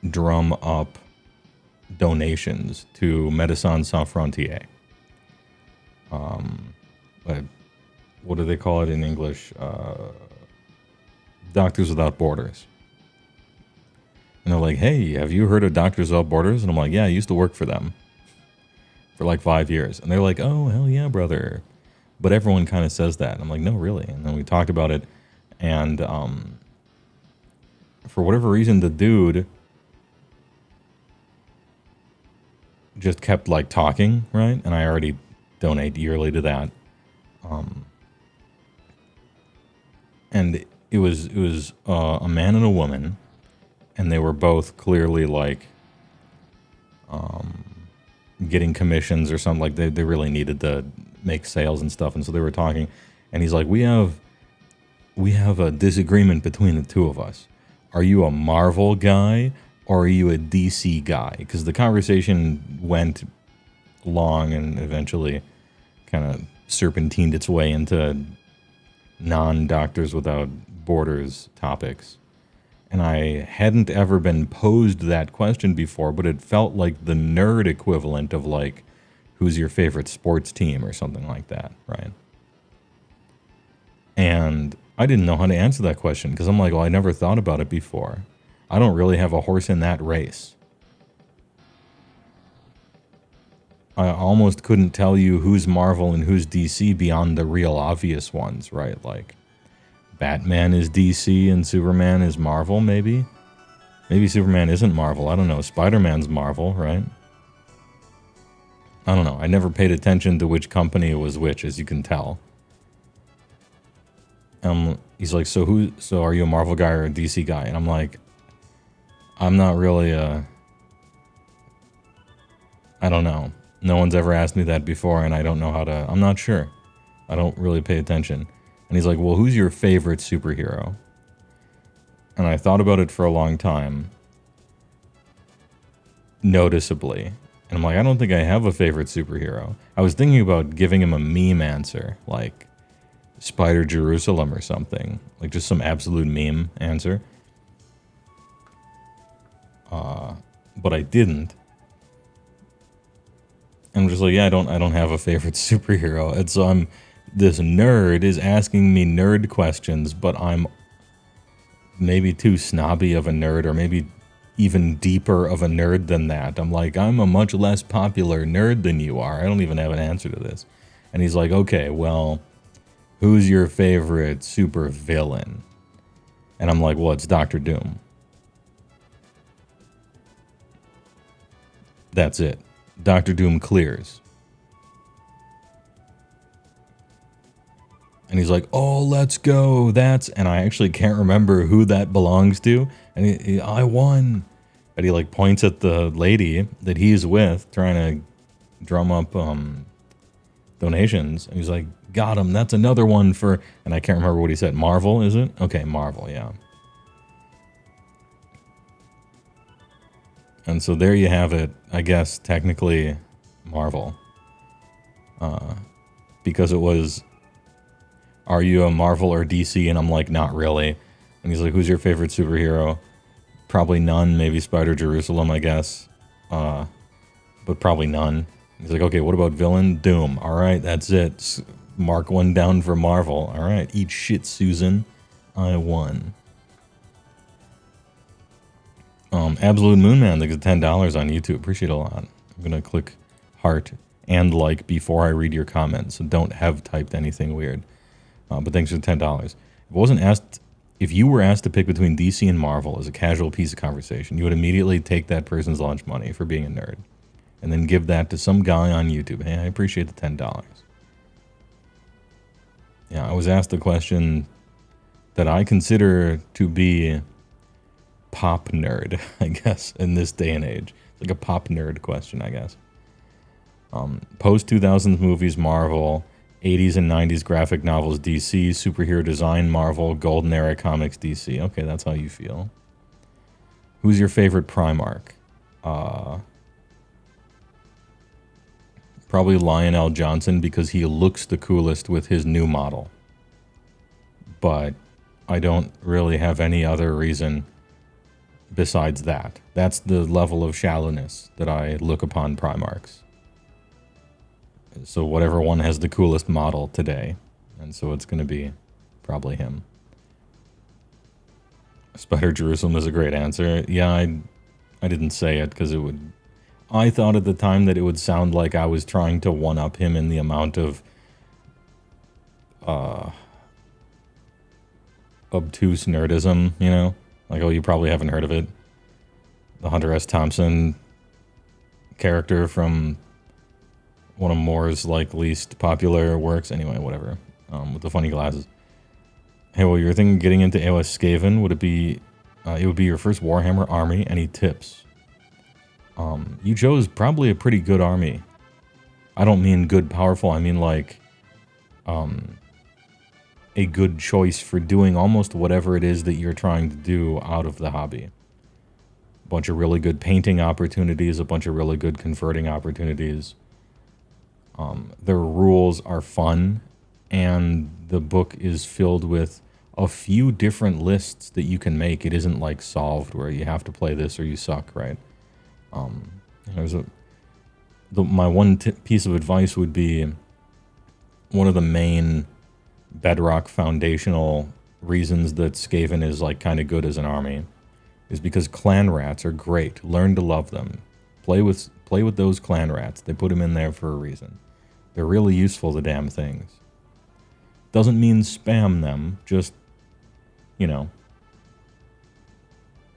drum up donations to Médecins Sans Frontières. What do they call it in English? Doctors Without Borders. And they're like, hey, have you heard of Doctors Without Borders? And I'm like, yeah, I used to work for them for like 5 years. And they're like, oh, hell yeah, brother. But everyone kind of says that. And I'm like, no, really. And then we talked about it. And for whatever reason, the dude just kept like talking, right? And I already donate yearly to that. And it was a man and a woman, and they were both clearly like getting commissions or something. Like they really needed to make sales and stuff, and so they were talking. And he's like, we have a disagreement between the two of us. Are you a Marvel guy or are you a DC guy? Because the conversation went long and eventually kind of serpentined its way into non-Doctors Without Borders topics. And I hadn't ever been posed that question before, but it felt like the nerd equivalent of like, who's your favorite sports team or something like that, right? And I didn't know how to answer that question because I'm like, well, I never thought about it before. I don't really have a horse in that race. I almost couldn't tell you who's Marvel and who's DC beyond the real obvious ones, right? Like, Batman is DC and Superman is Marvel, maybe? Maybe Superman isn't Marvel. I don't know. Spider-Man's Marvel, right? I don't know. I never paid attention to which company was which, as you can tell. He's like, so are you a Marvel guy or a DC guy? And I'm like, I'm not really I don't know. No one's ever asked me that before, and I don't know how to, I'm not sure. I don't really pay attention. And he's like, well, who's your favorite superhero? And I thought about it for a long time, noticeably. And I'm like, I don't think I have a favorite superhero. I was thinking about giving him a meme answer, like Spider Jerusalem or something. Like just some absolute meme answer. But I didn't. I'm just like, yeah, I don't have a favorite superhero. And so this nerd is asking me nerd questions, but I'm maybe too snobby of a nerd, or maybe even deeper of a nerd than that. I'm like, I'm a much less popular nerd than you are. I don't even have an answer to this. And he's like, okay, well, who's your favorite super villain? And I'm like, well, it's Doctor Doom. That's it. Doctor Doom clears. And he's like, oh, let's go. And I actually can't remember who that belongs to. And I won. But he like points at the lady that he's with, trying to drum up donations. And he's like, got him. That's another one for, and I can't remember what he said. Marvel, is it? Okay, Marvel, yeah. And so there you have it. I guess technically Marvel. Because it was, are you a Marvel or DC? And I'm like, not really. And he's like, who's your favorite superhero? Probably none. Maybe Spider Jerusalem, I guess. But probably none. He's like, okay, what about villain? Doom. All right, that's it. Mark one down for Marvel. All right, eat shit, Susan. I won. Absolute Moonman, thanks for $10 on YouTube. Appreciate it a lot. I'm going to click heart and like before I read your comments. So don't have typed anything weird. But thanks for the $10. If you were asked to pick between DC and Marvel as a casual piece of conversation, you would immediately take that person's lunch money for being a nerd. And then give that to some guy on YouTube. Hey, I appreciate the $10. Yeah, I was asked a question that I consider to be pop nerd, I guess, in this day and age. It's like a pop nerd question, I guess. Post-2000s movies, Marvel. 80s and 90s graphic novels, DC. Superhero design, Marvel. Golden era comics, DC. Okay, that's how you feel. Who's your favorite Primarch? Probably Lionel Johnson, because he looks the coolest with his new model. But I don't really have any other reason besides that. That's the level of shallowness that I look upon Primarchs. So whatever one has the coolest model today. And so it's going to be probably him. Spider Jerusalem is a great answer. Yeah, I didn't say it because it would... I thought at the time that it would sound like I was trying to one-up him in the amount of obtuse nerdism, you know? Like, oh, you probably haven't heard of it. The Hunter S. Thompson character from one of Moore's, like, least popular works. Anyway, whatever. With the funny glasses. Hey, well, you're thinking of getting into AOS Skaven. Would it be... it would be your first Warhammer army. Any tips? You chose probably a pretty good army. I don't mean good, powerful. I mean, like... a good choice for doing almost whatever it is that you're trying to do out of the hobby. A bunch of really good painting opportunities, a bunch of really good converting opportunities. Their rules are fun, and the book is filled with a few different lists that you can make. It isn't like Solved where you have to play this or you suck, right? There's my one piece of advice would be one of the main bedrock foundational reasons that Skaven is like kind of good as an army is because clan rats are great. Learn to love them. Play with those clan rats. They put them in there for a reason. They're really useful, the damn things. Doesn't mean spam them, just,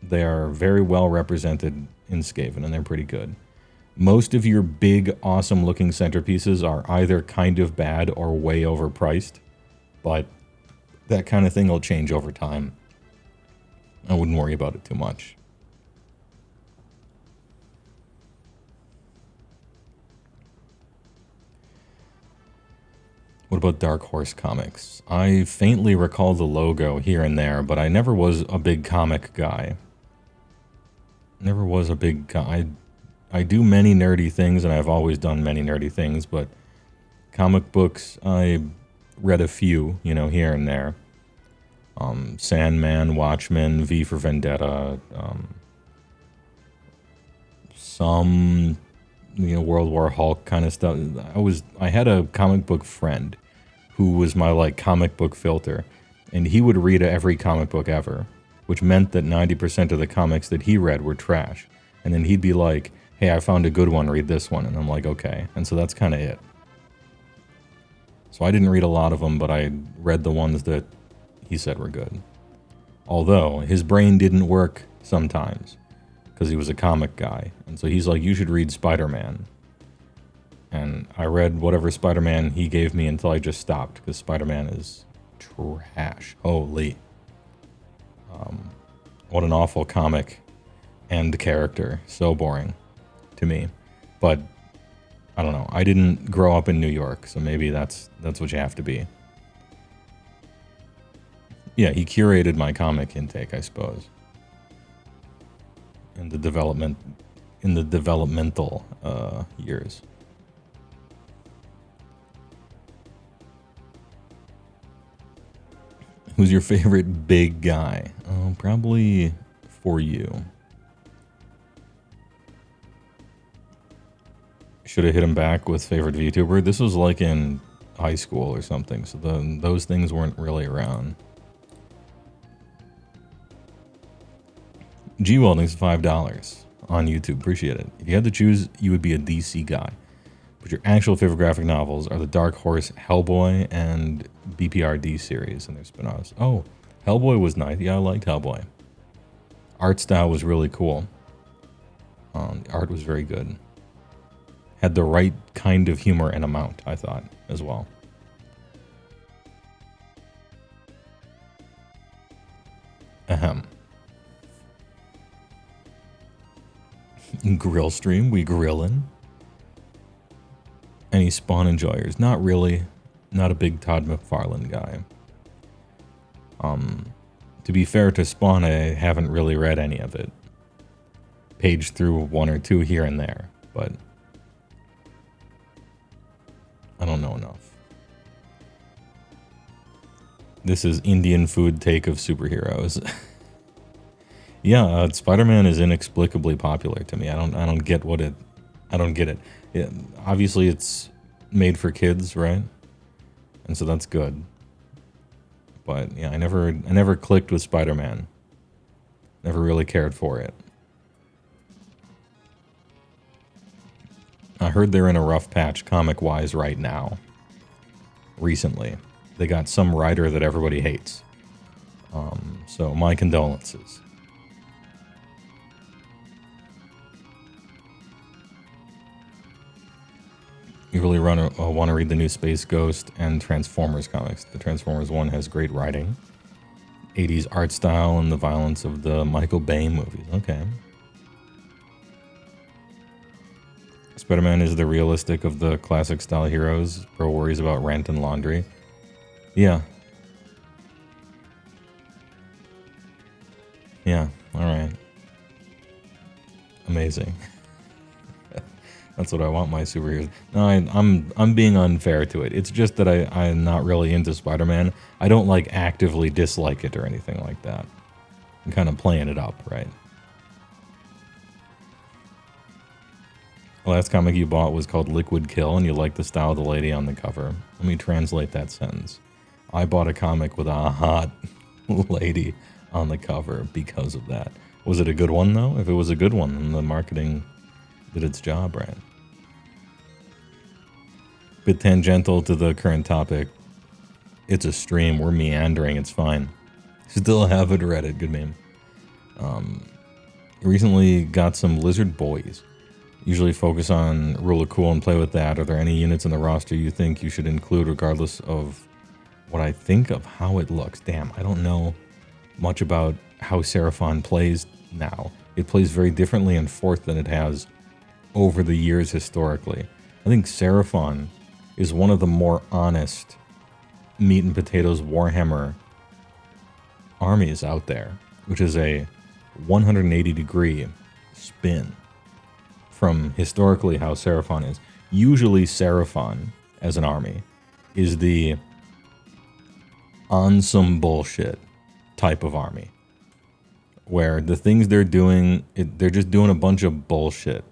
they are very well represented in Skaven, and they're pretty good. Most of your big, awesome-looking centerpieces are either kind of bad or way overpriced, but that kind of thing will change over time. I wouldn't worry about it too much. What about Dark Horse comics? I faintly recall the logo here and there, but I never was a big comic guy. Never was a big guy. I do many nerdy things, and I've always done many nerdy things, but comic books, I read a few, here and there. Sandman, Watchmen, V for Vendetta, some, World War Hulk kind of stuff. I had a comic book friend who was my like comic book filter, and he would read every comic book ever, which meant that 90% of the comics that he read were trash. And then he'd be like, hey, I found a good one, read this one. And I'm like, okay. And so that's kind of it. So I didn't read a lot of them, but I read the ones that he said were good. Although his brain didn't work sometimes because he was a comic guy. And so he's like, you should read Spider-Man. And I read whatever Spider-Man he gave me until I just stopped because Spider-Man is trash. Holy. What an awful comic and character. So boring to me. But I don't know. I didn't grow up in New York, so maybe that's what you have to be. Yeah, he curated my comic intake, I suppose. In the developmental years. Who's your favorite big guy? Oh, probably for you. Should have hit him back with favorite VTuber. This was like in high school or something, so those things weren't really around. G-Welding's $5 on YouTube. Appreciate it. If you had to choose, you would be a DC guy. But your actual favorite graphic novels are the Dark Horse, Hellboy, and BPRD series and their spin-offs. Oh, Hellboy was nice. Yeah, I liked Hellboy. Art style was really cool. The art was very good. Had the right kind of humor and amount, I thought, as well. Ahem. Grill stream, we grillin'. Any Spawn enjoyers? Not really. Not a big Todd McFarlane guy. To be fair to Spawn, I haven't really read any of it. Paged through one or two here and there, but I don't know enough. This is Indian food take of superheroes. Yeah, Spider-Man is inexplicably popular to me. I don't get what it. I don't get it. Obviously, it's made for kids, right? And so that's good. But yeah, I never clicked with Spider-Man. Never really cared for it. I heard they're in a rough patch comic-wise right now. Recently. They got some writer that everybody hates. So my condolences. You really want to read the new Space Ghost and Transformers comics. The Transformers one has great writing. 80s art style and the violence of the Michael Bay movies. Okay. Spider-Man is the realistic of the classic style heroes. Pro worries about rent and laundry. Yeah. Yeah, alright. Amazing. That's what I want my superheroes. No, I'm being unfair to it. It's just that I'm not really into Spider-Man. I don't like actively dislike it or anything like that. I'm kind of playing it up, right? The last comic you bought was called Liquid Kill, and you liked the style of the lady on the cover. Let me translate that sentence. I bought a comic with a hot lady on the cover because of that. Was it a good one, though? If it was a good one, then the marketing did its job, right? Bit tangential to the current topic. It's a stream. We're meandering. It's fine. Still haven't read it. Good meme. Recently got some Lizard Boys. Usually focus on Rule of Cool and play with that. Are there any units in the roster you think you should include regardless of what I think of how it looks? Damn, I don't know much about how Seraphon plays now. It plays very differently in 4th than it has over the years historically. I think Seraphon is one of the more honest meat and potatoes Warhammer armies out there, which is a 180-degree spin from historically how Seraphon is. Usually Seraphon, as an army, is the on some bullshit type of army, where the things they're doing, they're just doing a bunch of bullshit.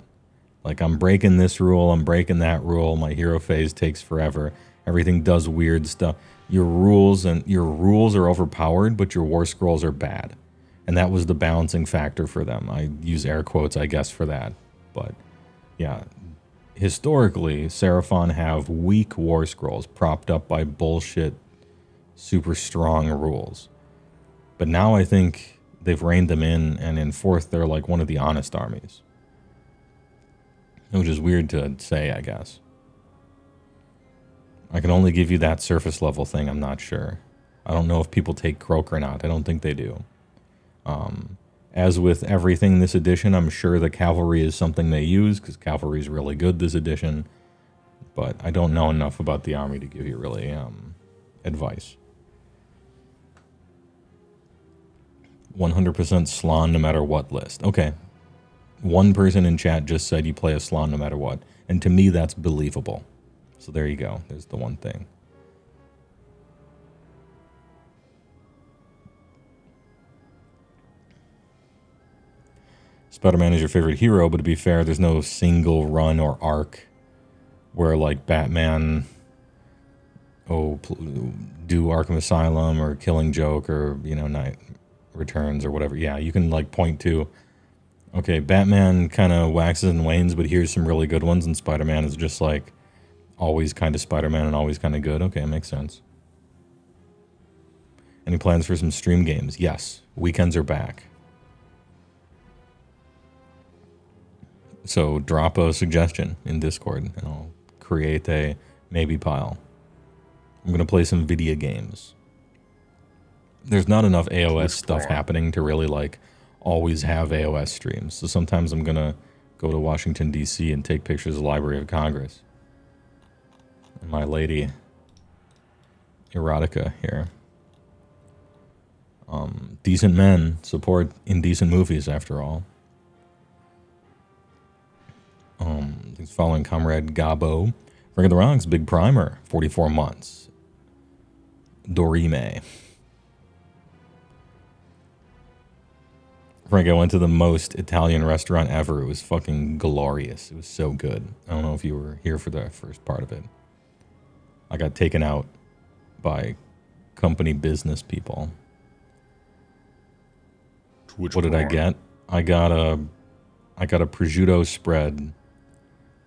Like, I'm breaking this rule, I'm breaking that rule, my hero phase takes forever, everything does weird stuff. Your rules are overpowered, but your war scrolls are bad. And that was the balancing factor for them. I use air quotes, I guess, for that. But, yeah, historically, Seraphon have weak war scrolls propped up by bullshit, super strong rules. But now I think they've reined them in, and in 4th, they're like one of the honest armies. Which is weird to say, I guess. I can only give you that surface level thing, I'm not sure. I don't know if people take Croak or not. I don't think they do. As with everything this edition, I'm sure the cavalry is something they use, because cavalry is really good this edition. But I don't know enough about the army to give you really advice. 100% Slann no matter what list. Okay. One person in chat just said you play a Slann no matter what. And to me, that's believable. So there you go. There's the one thing. Spider-Man is your favorite hero, but to be fair, there's no single run or arc where, like, Batman, do Arkham Asylum or Killing Joke or, Night Returns or whatever. Yeah, you can, like, point to, okay, Batman kind of waxes and wanes, but here's some really good ones, and Spider-Man is just, like, always kind of Spider-Man and always kind of good. Okay, makes sense. Any plans for some stream games? Yes. Weekends are back. So drop a suggestion in Discord, and I'll create a maybe pile. I'm going to play some video games. There's not enough AOS stuff happening to really, like, always have AOS streams. So sometimes I'm going to go to Washington, D.C. and take pictures of the Library of Congress. And my lady, erotica here. Decent men support indecent movies, after all. Thanks for following Comrade Gabo. Ring of the Rocks, Big Primer, 44 months. Dorime. Frank, I went to the most Italian restaurant ever. It was fucking glorious. It was so good. I don't know if you were here for the first part of it. I got taken out by company business people. What did I get? I got a prosciutto spread,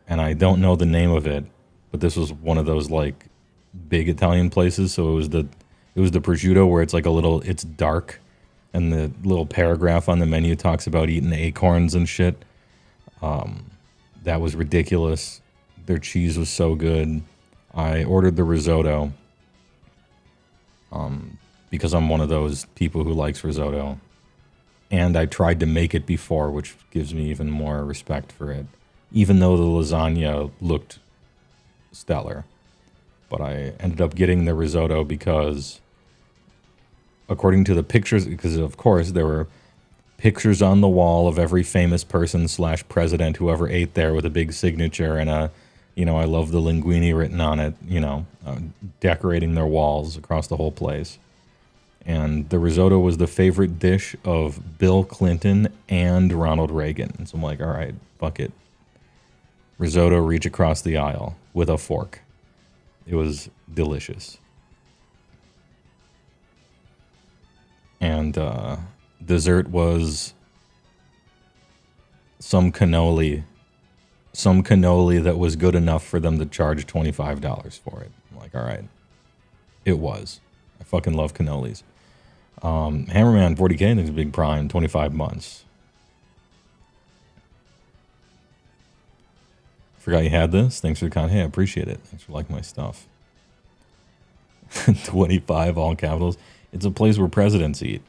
and I don't know the name of it, but this was one of those, like, big Italian places. So it was the prosciutto where it's like it's dark, and the little paragraph on the menu talks about eating acorns and shit. That was ridiculous. Their cheese was so good. I ordered the risotto because I'm one of those people who likes risotto. And I tried to make it before, which gives me even more respect for it. Even though the lasagna looked stellar. But I ended up getting the risotto because, according to the pictures, because of course there were pictures on the wall of every famous person / president who ever ate there with a big signature and a, I love the linguine written on it, decorating their walls across the whole place. And the risotto was the favorite dish of Bill Clinton and Ronald Reagan. So I'm like, all right, fuck it. Risotto, reach across the aisle with a fork. It was delicious. And dessert was some cannoli that was good enough for them to charge $25 for it. I'm like, all right. It was. I fucking love cannolis. Hammerman 40K thinks big prime, 25 months. Forgot you had this. Thanks for the con. Hey, I appreciate it. Thanks for liking my stuff. 25 all capitals. It's a place where presidents eat.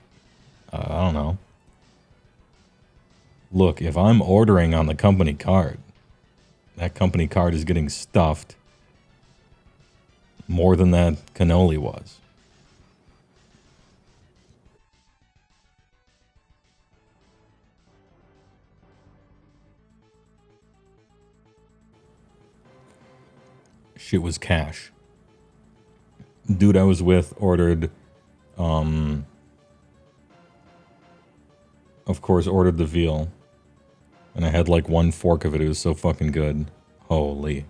I don't know. Look, if I'm ordering on the company card, that company card is getting stuffed more than that cannoli was. Shit was cash. Dude I was with ordered, of course, ordered the veal. And I had like one fork of it. It was so fucking good. Holy.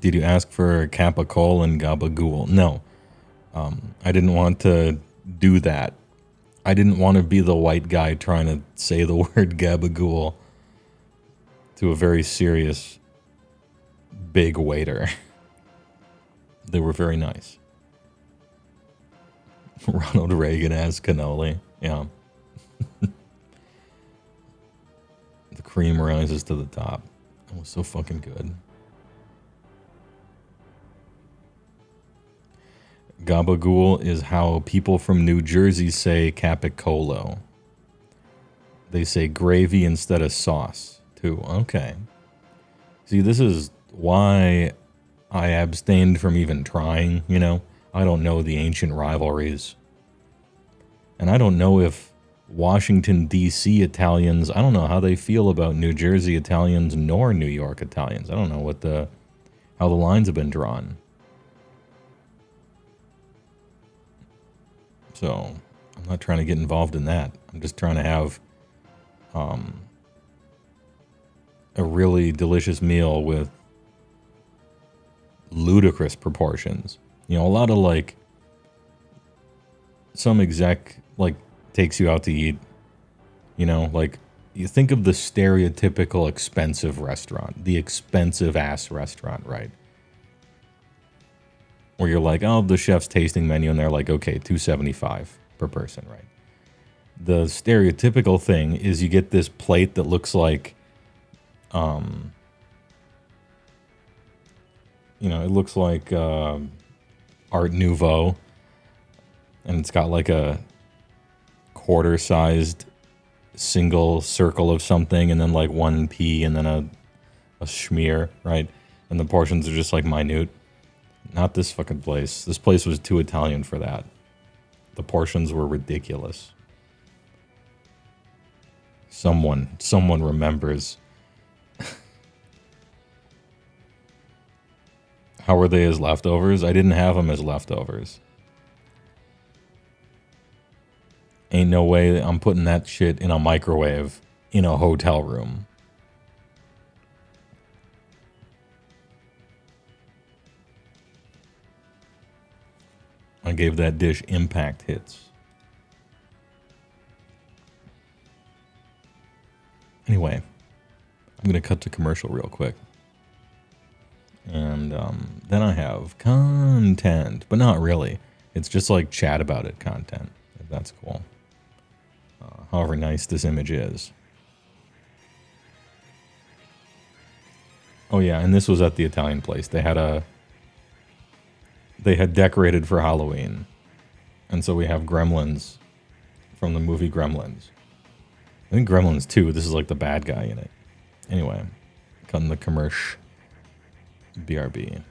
Did you ask for Capicol and Gabagool? No. I didn't want to do that. I didn't want to be the white guy trying to say the word Gabagool to a very serious big waiter. They were very nice. Ronald Reagan as cannoli. Yeah. The cream rises to the top. It was so fucking good. Gabagool is how people from New Jersey say capicolo. They say gravy instead of sauce, too. Okay. See, this is why I abstained from even trying, I don't know the ancient rivalries. And I don't know if Washington, D.C. Italians, I don't know how they feel about New Jersey Italians nor New York Italians. I don't know how the lines have been drawn. So, I'm not trying to get involved in that. I'm just trying to have a really delicious meal with ludicrous proportions. A lot of some exec takes you out to eat, you think of the stereotypical expensive restaurant, the expensive ass restaurant, right? Where you're like, oh, the chef's tasting menu, and they're like, okay, $275 per person, right? The stereotypical thing is you get this plate that looks like, it looks like Art Nouveau, and it's got like a quarter-sized single circle of something, and then like one pea, and then a schmear, right? And the portions are just like minute. Not this fucking place. This place was too Italian for that. The portions were ridiculous. Someone remembers. How were they as leftovers? I didn't have them as leftovers. Ain't no way I'm putting that shit in a microwave in a hotel room. I gave that dish impact hits. Anyway, I'm going to cut to commercial real quick. And then I have content, but not really. It's just like chat about it content, if that's cool. However nice this image is. Oh yeah, and this was at the Italian place. They had decorated for Halloween. And so we have Gremlins from the movie Gremlins. I think Gremlins 2, this is like the bad guy in it. Anyway, cutting the commercial. BRB.